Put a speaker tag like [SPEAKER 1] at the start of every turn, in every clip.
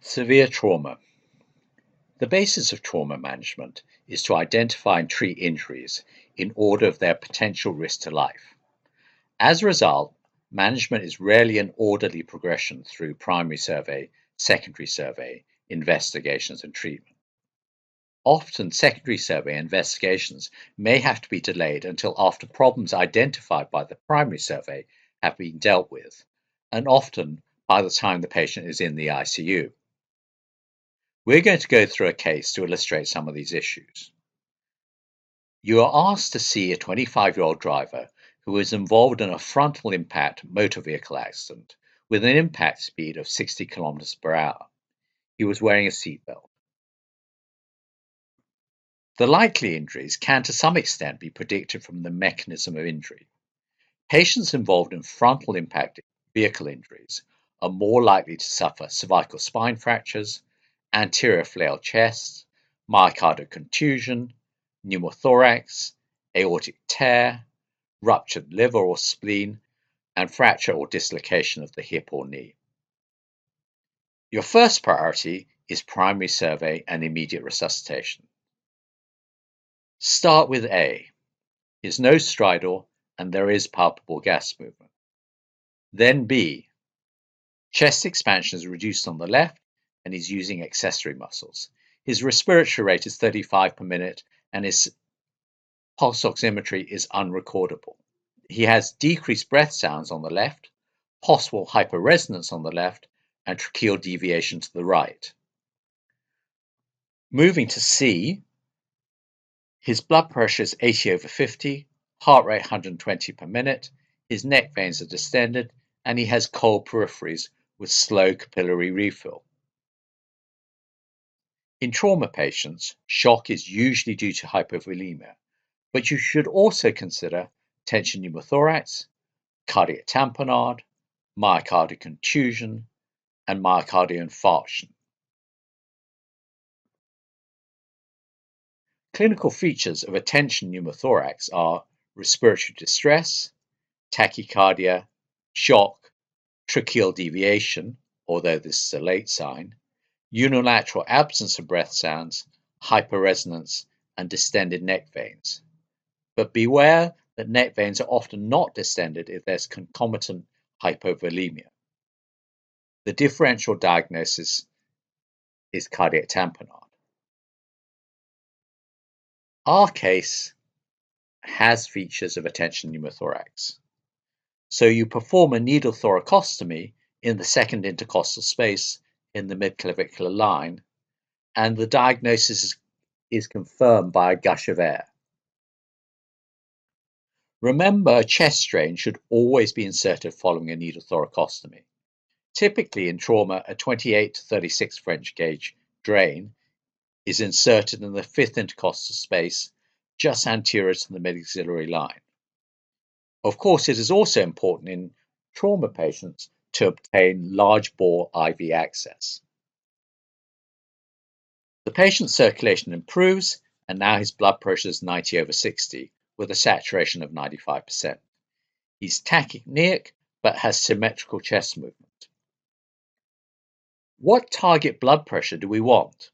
[SPEAKER 1] Severe trauma. The basis of trauma management is to identify and treat injuries in order of their potential risk to life. As a result, management is rarely an orderly progression through primary survey, secondary survey, investigations, and treatment. Often, secondary survey investigations may have to be delayed until after problems identified by the primary survey have been dealt with, and often by the time the patient is in the ICU. We're going to go through a case to illustrate some of these issues. You are asked to see a 25-year-old driver who was involved in a frontal impact motor vehicle accident with an impact speed of 60 kilometers per hour. He was wearing a seatbelt. The likely injuries can to some extent be predicted from the mechanism of injury. Patients involved in frontal impact vehicle injuries are more likely to suffer cervical spine fractures, anterior flail chest, myocardial contusion, pneumothorax, aortic tear, ruptured liver or spleen, and fracture or dislocation of the hip or knee. Your first priority is primary survey and immediate resuscitation. Start with A. His nose stridor and there is palpable gas movement. Then B. Chest expansion is reduced on the left and he's using accessory muscles. His respiratory rate is 35 per minute and his pulse oximetry is unrecordable. He has decreased breath sounds on the left, possible hyperresonance on the left, and tracheal deviation to the right. Moving to C, his blood pressure is 80/50, heart rate 120 per minute, his neck veins are distended, and he has cold peripheries with slow capillary refill. In trauma patients, shock is usually due to hypovolemia, but you should also consider tension pneumothorax, cardiac tamponade, myocardial contusion, and myocardial infarction. Clinical features of a tension pneumothorax are respiratory distress, tachycardia, shock, tracheal deviation, although this is a late sign, unilateral absence of breath sounds, hyperresonance, and distended neck veins. But beware that neck veins are often not distended if there's concomitant hypovolemia. The differential diagnosis is cardiac tamponade. Our case has features of a tension pneumothorax. So you perform a needle thoracostomy in the second intercostal space in the midclavicular line, and the diagnosis is confirmed by a gush of air. Remember, a chest drain should always be inserted following a needle thoracostomy. Typically in trauma, a 28 to 36 French gauge drain is inserted in the fifth intercostal space just anterior to the mid-axillary line. Of course, it is also important in trauma patients to obtain large bore IV access. The patient's circulation improves and now his blood pressure is 90/60 with a saturation of 95%. He's tachypneic but has symmetrical chest movement. What target blood pressure do we want?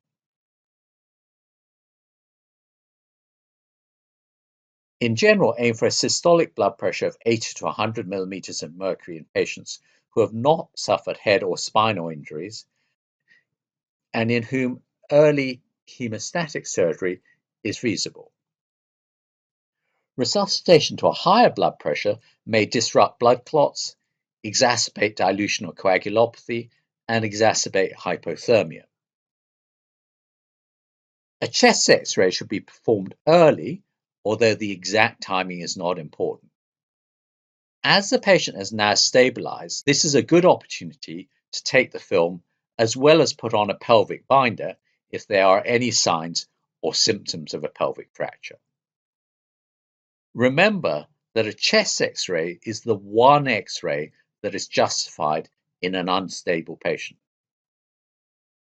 [SPEAKER 1] In general, aim for a systolic blood pressure of 80 to 100 millimeters of mercury in patients who have not suffered head or spinal injuries and in whom early hemostatic surgery is feasible. Resuscitation to a higher blood pressure may disrupt blood clots, exacerbate dilution or coagulopathy, and exacerbate hypothermia. A chest X-ray should be performed early, although the exact timing is not important. As the patient has now stabilized, this is a good opportunity to take the film as well as put on a pelvic binder if there are any signs or symptoms of a pelvic fracture. Remember that a chest X-ray is the one X-ray that is justified in an unstable patient.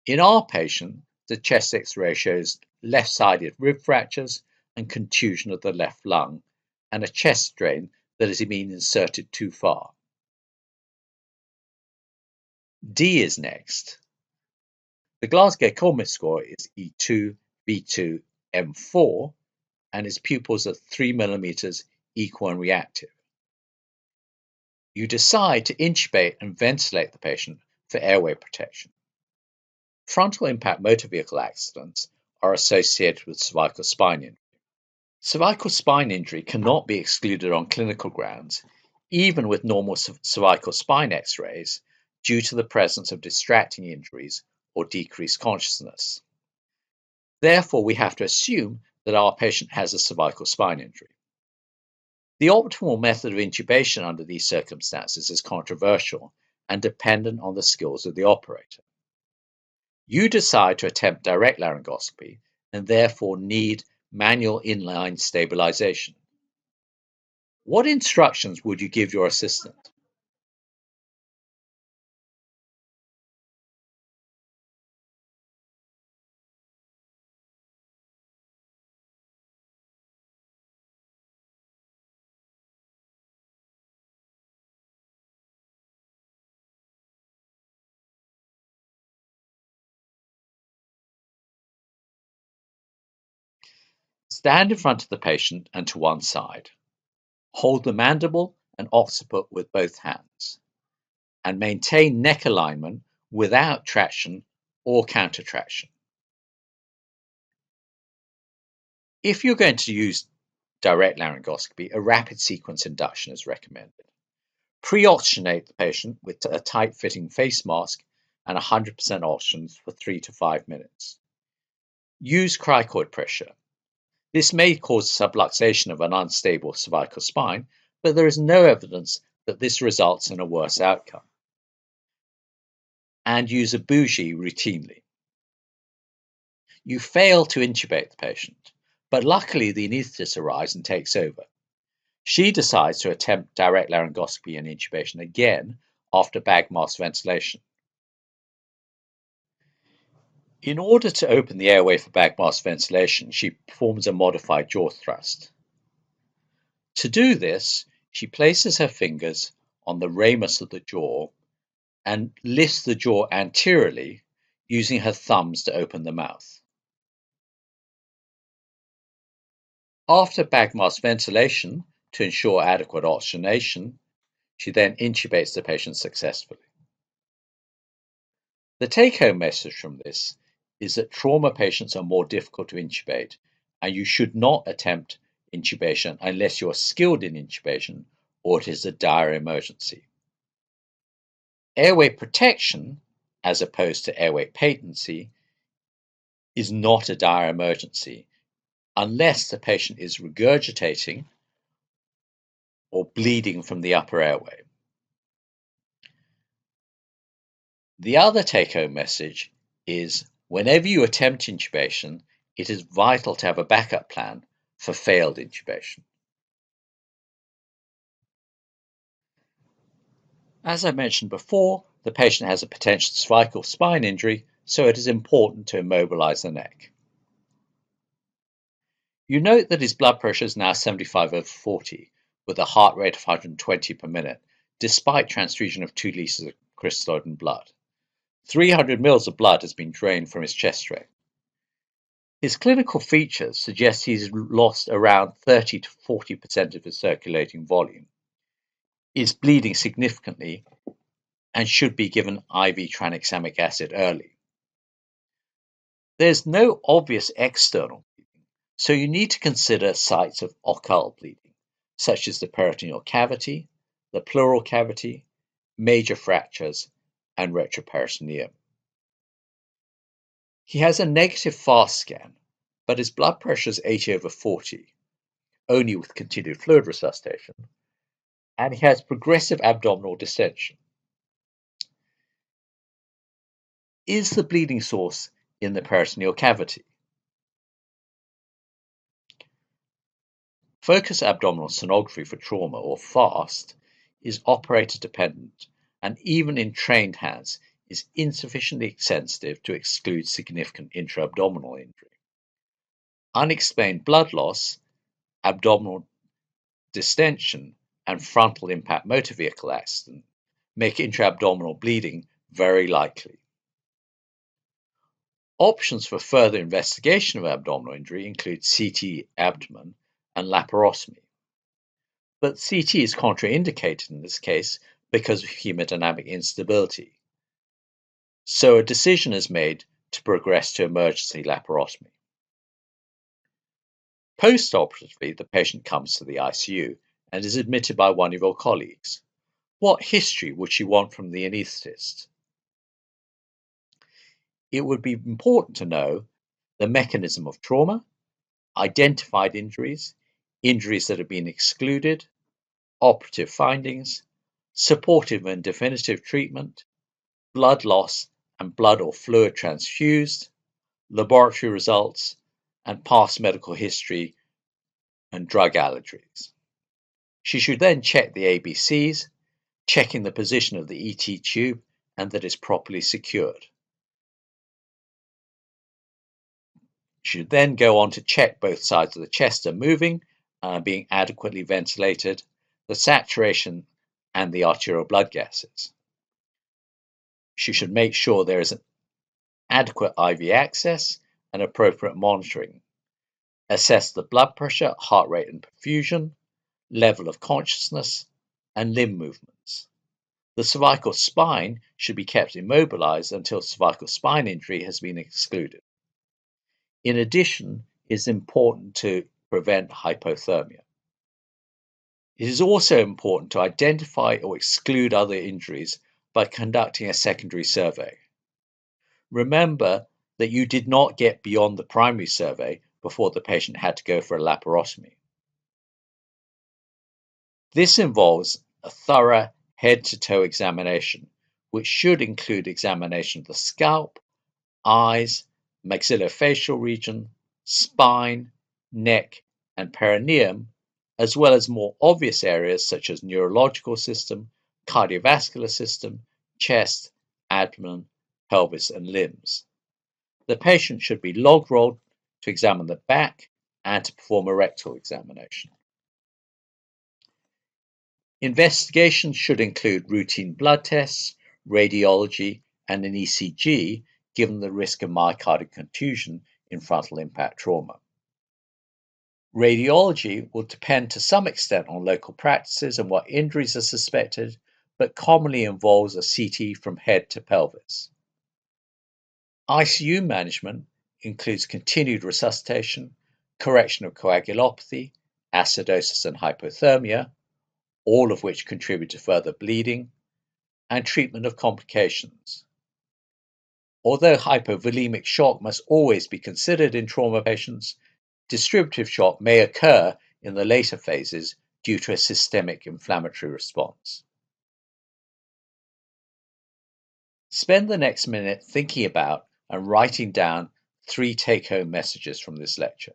[SPEAKER 1] In our patient, the chest X-ray shows left-sided rib fractures and contusion of the left lung, and a chest drain that has been inserted too far. D is next. The Glasgow Coma score is E2, V2, M4, and his pupils are 3 millimeters, equal and reactive. You decide to intubate and ventilate the patient for airway protection. Frontal impact motor vehicle accidents are associated with cervical spine injury. Cervical spine injury cannot be excluded on clinical grounds, even with normal cervical spine x-rays, due to the presence of distracting injuries or decreased consciousness. Therefore, we have to assume that our patient has a cervical spine injury. The optimal method of intubation under these circumstances is controversial and dependent on the skills of the operator. You decide to attempt direct laryngoscopy and therefore need manual inline stabilization. What instructions would you give your assistant? Stand in front of the patient and to one side. Hold the mandible and occiput with both hands, and maintain neck alignment without traction or counter traction. If you're going to use direct laryngoscopy, a rapid sequence induction is recommended. Pre-oxygenate the patient with a tight-fitting face mask and 100% oxygen for 3 to 5 minutes. Use cricoid pressure. This may cause subluxation of an unstable cervical spine, but there is no evidence that this results in a worse outcome. And use a bougie routinely. You fail to intubate the patient, but luckily the anaesthetist arrives and takes over. She decides to attempt direct laryngoscopy and intubation again after bag mask ventilation. In order to open the airway for bag mask ventilation, she performs a modified jaw thrust. To do this, she places her fingers on the ramus of the jaw and lifts the jaw anteriorly, using her thumbs to open the mouth. After bag mask ventilation, to ensure adequate oxygenation, she then intubates the patient successfully. The take-home message from this is that trauma patients are more difficult to intubate, and you should not attempt intubation unless you are skilled in intubation or it is a dire emergency. Airway protection, as opposed to airway patency, is not a dire emergency unless the patient is regurgitating or bleeding from the upper airway. The other take-home message is whenever you attempt intubation, it is vital to have a backup plan for failed intubation. As I mentioned before, the patient has a potential cervical spine injury, so it is important to immobilize the neck. You note that his blood pressure is now 75/40, with a heart rate of 120 per minute, despite transfusion of 2 liters of crystalloid blood. 300 mils of blood has been drained from his chest drain. His clinical features suggest he's lost around 30 to 40% of his circulating volume, is bleeding significantly, and should be given IV tranexamic acid early. There's no obvious external bleeding, so you need to consider sites of occult bleeding, such as the peritoneal cavity, the pleural cavity, major fractures, and retroperitoneum. He has a negative fast scan, but his blood pressure is 80/40, only with continued fluid resuscitation, and he has progressive abdominal distension. Is the bleeding source in the peritoneal cavity? Focused abdominal sonography for trauma, or FAST, is operator dependent and even in trained hands is insufficiently sensitive to exclude significant intra-abdominal injury. Unexplained blood loss, abdominal distension, and frontal impact motor vehicle accident make intra-abdominal bleeding very likely. Options for further investigation of abdominal injury include CT abdomen and laparoscopy. But CT is contraindicated in this case because of hemodynamic instability. So a decision is made to progress to emergency laparoscopy. Post-operatively, the patient comes to the ICU and is admitted by one of your colleagues. What history would she want from the anaesthetist? It would be important to know the mechanism of trauma, identified injuries, injuries that have been excluded, operative findings, supportive and definitive treatment, blood loss and blood or fluid transfused, laboratory results, and past medical history and drug allergies. She should then check the ABCs, checking the position of the ET tube and that it's properly secured. She should then go on to check both sides of the chest are moving and are being adequately ventilated, the saturation and the arterial blood gases. She should make sure there is an adequate IV access and appropriate monitoring. Assess the blood pressure, heart rate and perfusion, level of consciousness, and limb movements. The cervical spine should be kept immobilized until cervical spine injury has been excluded. In addition, it is important to prevent hypothermia. It is also important to identify or exclude other injuries by conducting a secondary survey. Remember that you did not get beyond the primary survey before the patient had to go for a laparoscopy. This involves a thorough head-to-toe examination, which should include examination of the scalp, eyes, maxillofacial region, spine, neck, and perineum, as well as more obvious areas such as neurological system, cardiovascular system, chest, abdomen, pelvis, and limbs. The patient should be log rolled to examine the back and to perform a rectal examination. Investigations should include routine blood tests, radiology, and an ECG, given the risk of myocardial contusion in frontal impact trauma. Radiology will depend to some extent on local practices and what injuries are suspected, but commonly involves a CT from head to pelvis. ICU management includes continued resuscitation, correction of coagulopathy, acidosis and hypothermia, all of which contribute to further bleeding, and treatment of complications. Although hypovolemic shock must always be considered in trauma patients, distributive shock may occur in the later phases due to a systemic inflammatory response. Spend the next minute thinking about and writing down 3 take-home messages from this lecture.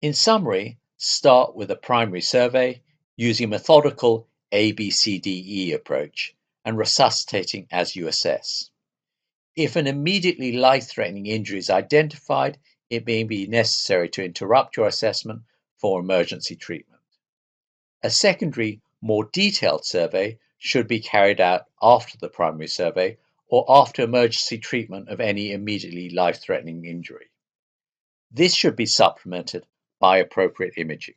[SPEAKER 1] In summary, start with a primary survey using a methodical ABCDE approach and resuscitating as you assess. If an immediately life-threatening injury is identified, it may be necessary to interrupt your assessment for emergency treatment. A secondary, more detailed survey should be carried out after the primary survey or after emergency treatment of any immediately life-threatening injury. This should be supplemented by appropriate imaging.